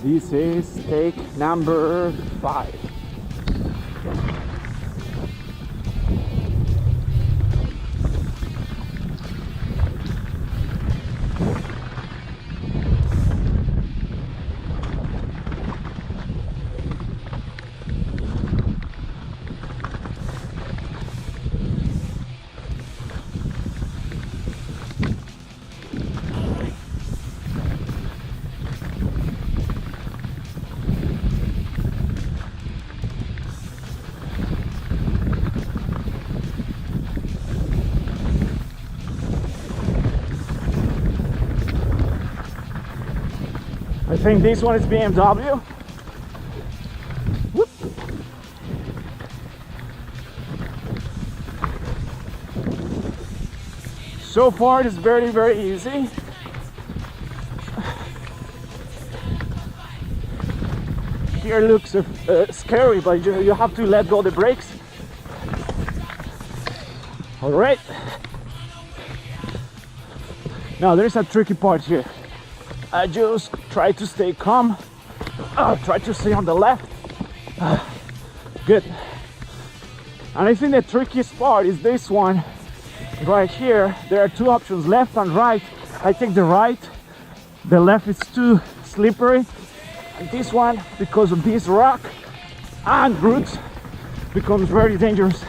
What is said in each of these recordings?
This is take number 5. I think this one is BMW. Whoop. So far it's very, very easy. Here looks scary, but you have to let go the brakes. All right. Now there's a tricky part here. I just try to stay calm. Try to stay on the left. Good. And I think the trickiest part is this one right here. There are two options, left and right. I take the right. The left is too slippery. And this one, because of this rock and roots, becomes very dangerous.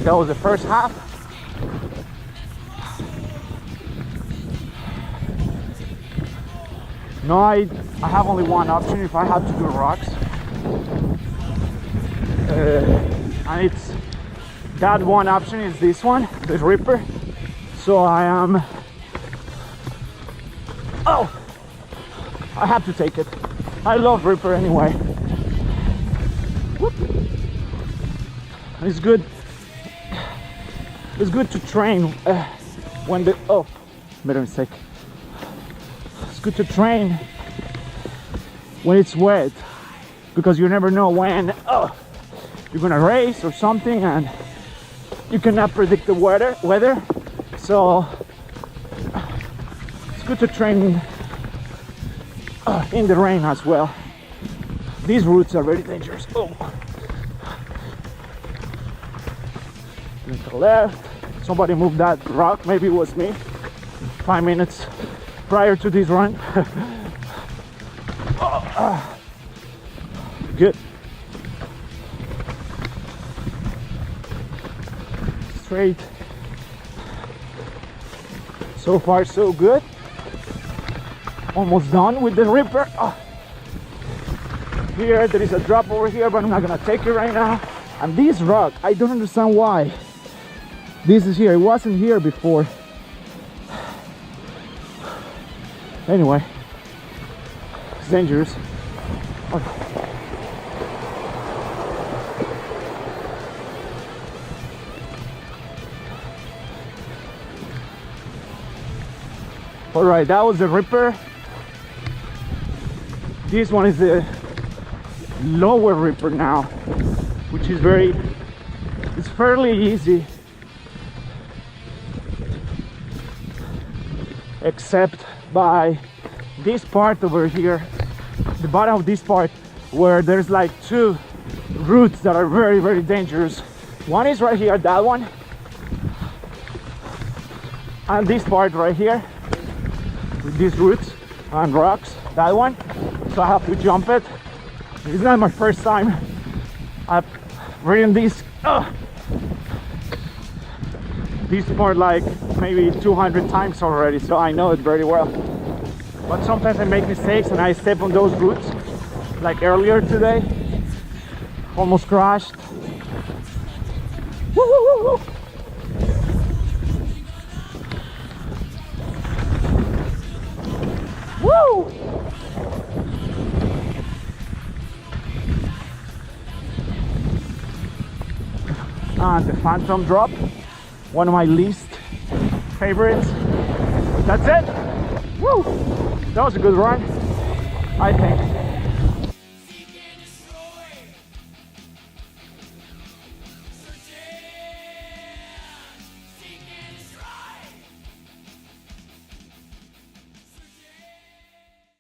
That was the first half. No, I have only one option if I have to do rocks. And it's that one option is this one, the Ripper. So I am... Oh! I have to take it. I love Ripper anyway. Whoop. It's good. It's good to train when the... Oh, made a mistake. It's good to train when it's wet, because you never know when you're gonna race or something, and you cannot predict the weather. So it's good to train in the rain as well. These routes are very dangerous. Oh. To the left. Somebody moved that rock, maybe it was me 5 minutes prior to this run. Good. Straight. So far so good. Almost done with the Ripper. Here there is a drop over here, but I'm not gonna take it right now. And this rock, I don't understand why this is here. It wasn't here before. Anyway, it's dangerous. All right, that was the Ripper. This one is the lower Ripper now, which is it's fairly easy, except by this part over here, the bottom of this part, where there's like two routes that are very, very dangerous. One is right here, that one, and this part right here with these roots and rocks, that one. So I have to jump it. It's not my first time. I've ridden this part like maybe 200 times already, so I know it very well. But sometimes I make mistakes and I step on those roots, like earlier today. Almost crashed. Woo, woo, woo, woo. Woo! and the phantom drop, one of my least favorites. That's it. Woo! That was a good run, I think.